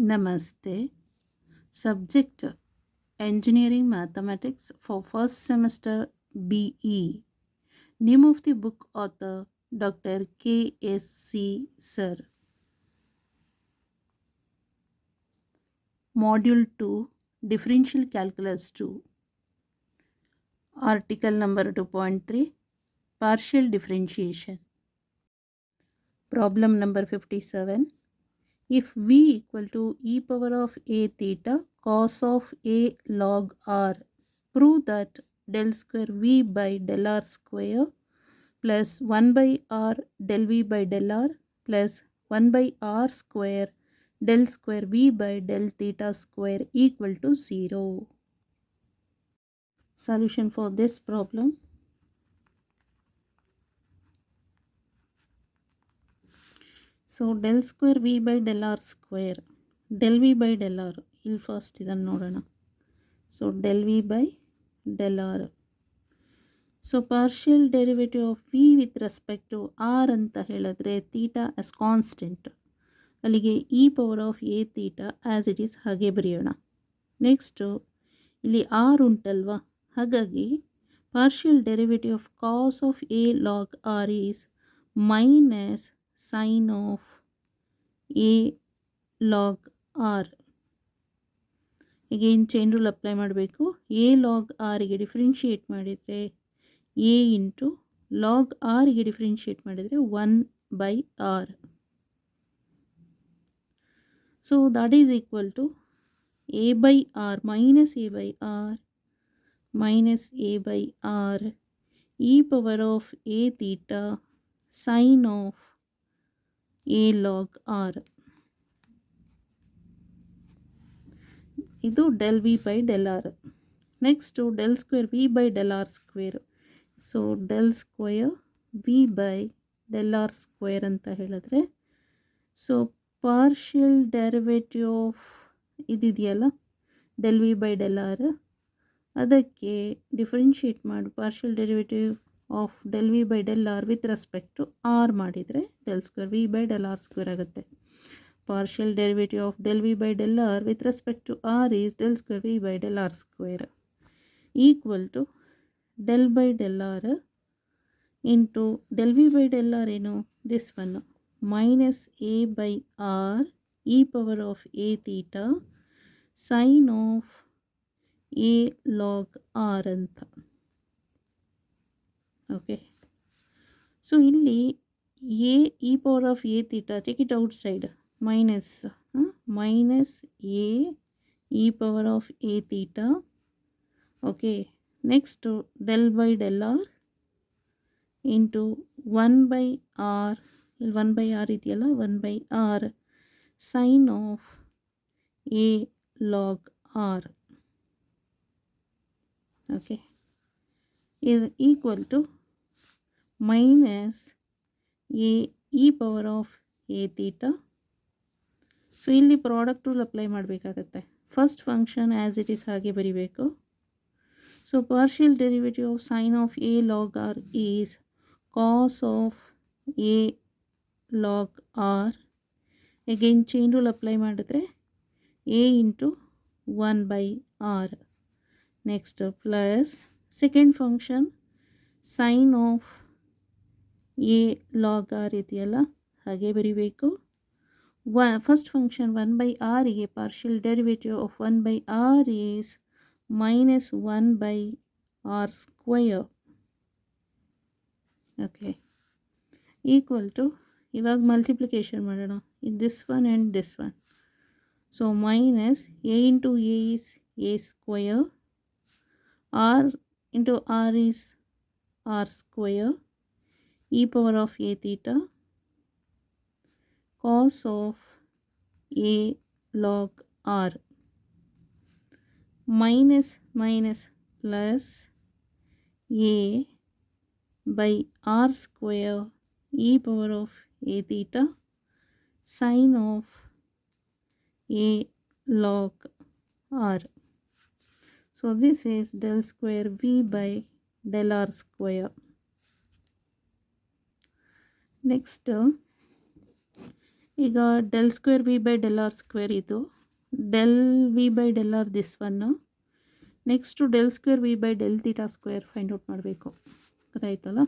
Namaste. Subject Engineering Mathematics for first semester BE. Name of the book author Dr. K.S.C. Sir. Module 2 Differential Calculus 2. Article number 2.3 Partial Differentiation. Problem number 57. If v equal to e power of a theta cos of a log r, prove that del square v by del r square plus 1 by r del v by del r plus 1 by r square del square v by del theta square equal to 0. Solution for this problem. So del square v by del r square, del v by del r, ಇಲ್ಲಿ first ಇದನ್ನು ನೋಡೋಣ. So del v by del r. So partial derivative of v with respect to r ಅಂತ ಹೇಳಿದ್ರೆ theta as constant, ಅಲ್ಲಿಗೆ e power of A theta as it is ಹಾಗೆ ಬರೆಯೋಣ. Next ಇಲ್ಲಿ r ಉಂಟಲ್ವಾ, ಹಾಗಾಗಿ partial derivative of cos of A log R is minus sine of A log r. ಈಗೇನು chain rule apply ಮಾಡಬೇಕು. A log ಆರಿಗೆ differentiate ಮಾಡಿದರೆ a into log ಆರಿಗೆ ಡಿಫ್ರೆನ್ಷಿಯೇಟ್ ಮಾಡಿದರೆ 1 by r. So that is equal to A by R minus A by R minus A by R E power of A theta sine of A log R. ಇದು del V by del R. Next del square V by del R square. So del square V by del R square ಅಂತ ಹೇಳಿದ್ರೆ, so partial derivative of ಇದಿದೆಯಲ್ಲ del V by del R, ಅದಕ್ಕೆ differentiate ಮಾಡಿ partial derivative of del V by del R with respect to R ಮಾಡಿದರೆ del square V by del R square ಆಗುತ್ತೆ. Partial derivative of del v by del r with respect to r is del square v by del r square equal to del by del r into del v by del r ಏನು, this one minus a by r e power of a theta sin of a log r ಅಂತ. Okay, so ಇಲ್ಲಿ a e power of a theta, take it outside, minus a e power of a theta. Okay, next del by del r into 1 by r, 1 by r ಇದೆಯಲ್ಲ 1 by r sin of a log r. Okay, is equal to minus a e power of a theta. So ಇಲ್ಲಿ product rule apply ಮಾಡಬೇಕಾಗತ್ತೆ. First function as it is ಹಾಗೆ ಬರಿಬೇಕು. So partial derivative of sine of A log R is cos of A log R. Again chain rule apply ಮಾಡಿದ್ರೆ A into 1 by R. Next plus second function sine of A log R ಇದೆಯಲ್ಲ ಹಾಗೆ ಬರಿಬೇಕು. First function 1 by r ಗೆ partial derivative of 1 by r is minus 1 by r square. Okay, equal to, ಇವಾಗ multiplication ಮಾಡೋಣ, this one and this one. So minus a into a is a square, r into r is r square, e power of a theta cos of a log r, minus minus plus a by r square e power of a theta sin of a log r. So this is del square v by del r square. Next ಈಗ del square V by del R square ಇದು, del V by del R this one. Next del square V by del theta square find out ಮಾಡಬೇಕು, ಗೊತ್ತಾಯ್ತಲ್ಲ.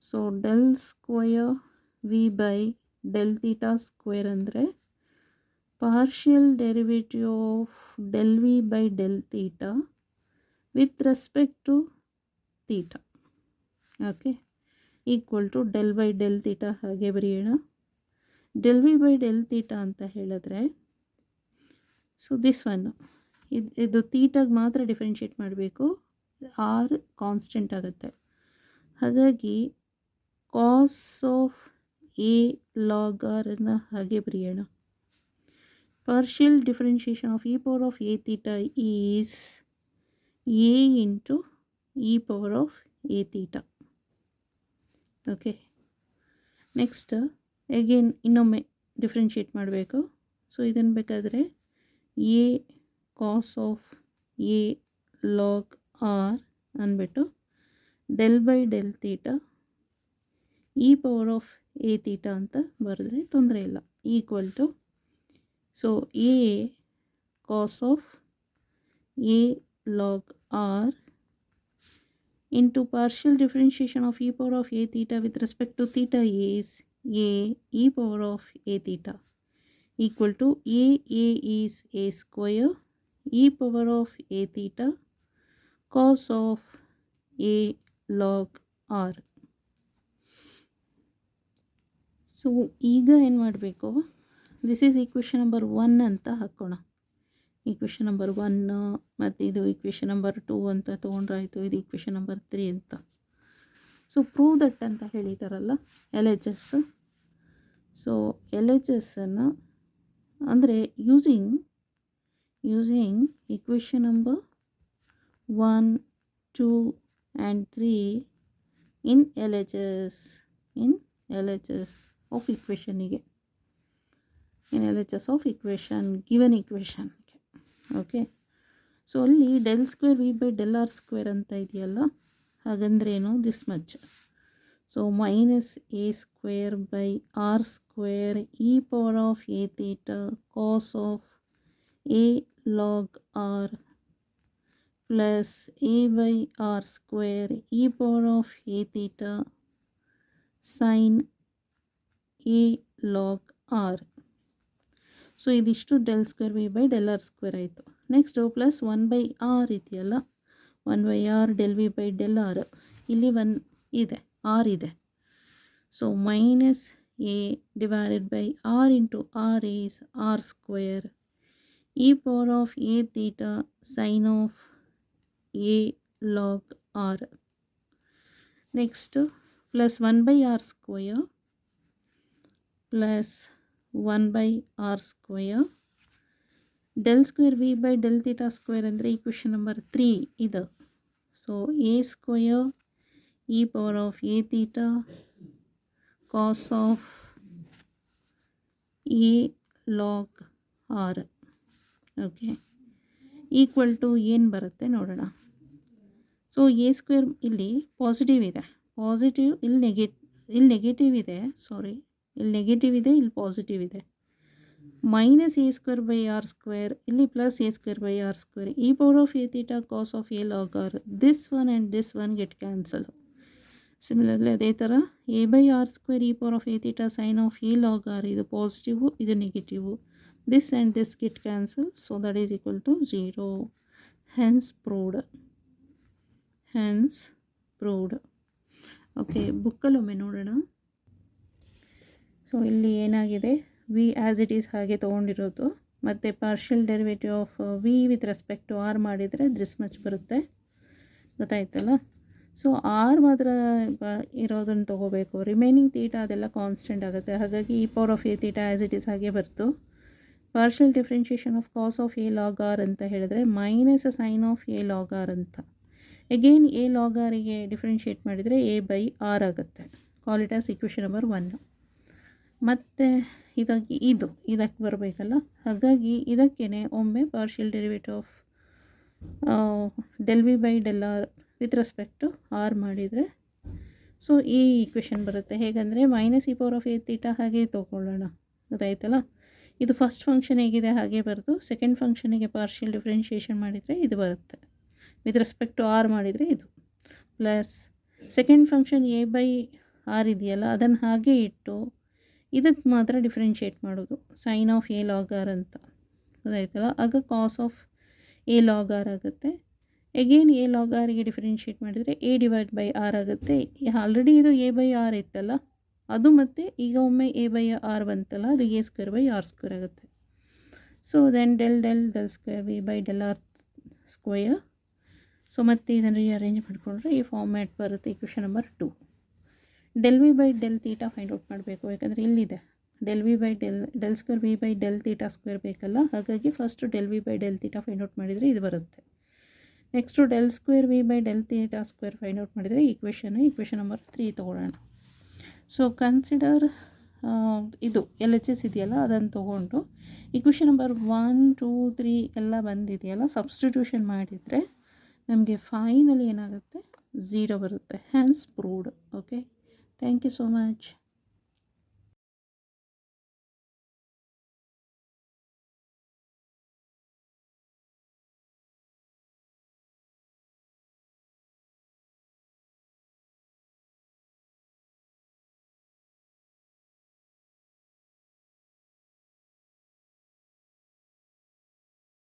So del square V by del theta square ಅಂದರೆ partial derivative of del V by del theta with respect to theta, okay, equal to del by del theta ಹಾಗೆ ಬರೆಯೋಣ. Del V by del theta ಅಂತ ಹೇಳಿದ್ರೆ, so this one ಇದು ತೀಟಾಗಿ ಮಾತ್ರ differentiate ಮಾಡಬೇಕು, R constant ಆಗುತ್ತೆ. ಹಾಗಾಗಿ ಕಾಸ್ ಆಫ್ ಎ ಲಾಗ್ ಆರನ್ನು ಹಾಗೆ ಬರೆಯೋಣ. Partial differentiation of E power of A theta is A into E power of A theta. Okay, next again ಇನ್ನೊಮ್ಮೆ ಡಿಫ್ರೆನ್ಷಿಯೇಟ್ ಮಾಡಬೇಕು. ಸೊ ಇದನ್ನು ಬೇಕಾದರೆ A cos of A log R ಅಂದ್ಬಿಟ್ಟು del by del theta E power of A theta ಅಂತ ಬರೆದ್ರೆ ತೊಂದರೆ ಇಲ್ಲ, equal to so A cos of A log R into partial differentiation of e power of a theta with respect to theta is a e power of a theta equal to a is a square e power of a theta cos of a log r. So ಈಗ ಏನು ಮಾಡಬೇಕು, this is equation number 1 ಅಂತ ಹಾಕೋಣ. Equation number 1 ಮತ್ತು ಇದು equation number 2 ಅಂತ ತೊಗೊಂಡ್ರಾಯ್ತು, ಇದು equation number 3 ಅಂತ. ಸೊ ಪ್ರೂವ್ ದಟ್ ಅಂತ ಹೇಳಿದಾರಲ್ಲ L H S. So L H ಎಸ್ಸನ್ನು ಅಂದರೆ using equation number 1, 2 and 3 in L H S of ಈಕ್ವೇಷನಿಗೆ, in L H S of equation given equation. Okay, so ಅಲ್ಲಿ del square V by del R square ಅಂತ ಇದೆಯಲ್ಲ, ಹಾಗಂದ್ರೇನು this much. So minus A square by R square E power of A theta cos of A log R plus A by R square E power of A theta sine A log R. So ಇದಿಷ್ಟು del square V by del R square ಆಯಿತು. Next plus 1 by R ಇದೆಯಲ್ಲ, 1 by R del V by del R, ಇಲ್ಲಿ 1 ಇದೆ, R ಇದೆ. So minus A divided by R into R is R square E power of A theta sine of A log R. Next plus 1 by R square plus 1 by R square del square V by del theta square ಅಂದರೆ equation number 3 ಇದು. So A square E power of A theta cos of A log R, okay, equal to ಏನು ಬರುತ್ತೆ ನೋಡೋಣ. So A square ಇಲ್ಲಿ positive ಇದೆ, positive ಇಲ್ಲಿ negative ಇದೆ, ಇಲ್ಲಿ ನೆಗೆಟಿವ್ ಇದೆ, ಇಲ್ಲಿ ಪಾಸಿಟಿವ್ ಇದೆ. Minus A square by R square, ಇಲ್ಲಿ plus A square by R square E power of A theta cos of A log R, this one and this one get cancel. Similarly ಅದೇ ಥರ A by R square E power of A theta sine of A log R, ಇದು positive ಇದು negative, this and this get cancel, so that is equal to 0. Hence proved. Okay, ಬುಕ್ಕಲ್ಲೊಮ್ಮೆ ನೋಡೋಣ. So ಇಲ್ಲಿ ಏನಾಗಿದೆ, V as it is ಹಾಗೆ ತೊಗೊಂಡಿರೋದು, ಮತ್ತು partial derivative of v with respect to R ಮಾಡಿದರೆ ದಿಸ್ ಮಚ್ ಬರುತ್ತೆ, ಗೊತ್ತಾಯ್ತಲ್ಲ. ಸೊ ಆರ್ ಮಾತ್ರ ಇರೋದನ್ನು ತೊಗೋಬೇಕು, ರಿಮೈನಿಂಗ್ ತೀಟಾ ಅದೆಲ್ಲ ಕಾನ್ಸ್ಟೆಂಟ್ ಆಗುತ್ತೆ. ಹಾಗಾಗಿ E power of A theta as it is ಹಾಗೆ ಬರ್ತು. Partial differentiation of cos of A log R ಅಂತ ಹೇಳಿದ್ರೆ minus sine of A log R ಅಂತ. ಅಗೇನ್ ಎ ಲಾಗ್ ಆರಿಗೆ ಡಿಫ್ರೆನ್ಷಿಯೇಟ್ ಮಾಡಿದರೆ ಎ ಬೈ ಆರ್ ಆಗುತ್ತೆ. Call it as equation number 1. ಮತ್ತು ಇದಕ್ಕೆ ಬರಬೇಕಲ್ಲ, ಹಾಗಾಗಿ ಇದಕ್ಕೇ ಒಮ್ಮೆ partial derivative of del V by del R with respect to R ಮಾಡಿದರೆ ಸೊ ಈ ಈಕ್ವೇಷನ್ ಬರುತ್ತೆ. ಹೇಗೆಂದರೆ minus E power of A theta ಹಾಗೆ ತೊಗೊಳ್ಳೋಣ, ಗೊತ್ತಾಯ್ತಲ್ಲ. ಇದು ಫಸ್ಟ್ ಫಂಕ್ಷನ್ ಹೇಗಿದೆ ಹಾಗೆ ಬರೆದು ಸೆಕೆಂಡ್ ಫಂಕ್ಷನಿಗೆ ಪಾರ್ಷಿಯಲ್ ಡಿಫ್ರೆನ್ಷಿಯೇಷನ್ ಮಾಡಿದರೆ ಇದು ಬರುತ್ತೆ. ವಿತ್ ರೆಸ್ಪೆಕ್ಟ್ ಟು ಆರ್ ಮಾಡಿದರೆ ಇದು plus second function a by R ಇದೆಯಲ್ಲ ಅದನ್ನು ಹಾಗೆ ಇಟ್ಟು ಇದಕ್ಕೆ ಮಾತ್ರ ಡಿಫ್ರೆನ್ಷಿಯೇಟ್ ಮಾಡೋದು sine of A log R ಅಂತ. ಗೊತ್ತಾಯ್ತಲ್ಲ. ಆಗ cos of A log r ಆಗುತ್ತೆ. ಎಗೇನ್ ಎ ಲಾಗ್ ಆರಿಗೆ ಡಿಫ್ರೆನ್ಷಿಯೇಟ್ ಮಾಡಿದರೆ ಎ ಡಿವೈಡ್ ಬೈ ಆರ್ ಆಗುತ್ತೆ. ಆಲ್ರೆಡಿ ಇದು ಎ ಬೈ ಆರ್ ಇತ್ತಲ್ಲ ಅದು, ಮತ್ತು ಈಗ ಒಮ್ಮೆ ಎ ಬೈ ಆರ್ ಬಂತಲ್ಲ ಅದು A square by R square ಆಗುತ್ತೆ. So then del square V by del R square. So ಮತ್ತೆ ಇದನ್ನು ರೀಅರೇಂಜ್ ಮಾಡಿಕೊಂಡ್ರೆ ಈ ಫಾರ್ಮ್ಯಾಟ್ ಬರುತ್ತೆ. Equation number 2. Del V by del theta find out ಮಾಡಬೇಕು. ಯಾಕಂದರೆ ಇಲ್ಲಿದೆ del V by del square V by del theta square ಬೇಕಲ್ಲ. ಹಾಗಾಗಿ first del V by del theta find out ಮಾಡಿದರೆ ಇದು ಬರುತ್ತೆ. Next del square V by del theta square find out ಮಾಡಿದರೆ equation number 3 ತೊಗೊಳ್ಳೋಣ. ಸೊ ಕನ್ಸಿಡರ್ ಇದು LHS ಇದೆಯಲ್ಲ ಅದನ್ನು ತೊಗೊಂಡು ಇಕ್ವೇಷನ್ ನಂಬರ್ 1, 2, 3 ಎಲ್ಲ ಬಂದಿದೆಯಲ್ಲ ಸಬ್ಸ್ಟಿಟ್ಯೂಷನ್ ಮಾಡಿದರೆ ನಮಗೆ ಫೈನಲಿ ಏನಾಗುತ್ತೆ 0 ಬರುತ್ತೆ. Hence proved. Okay, thank you so much.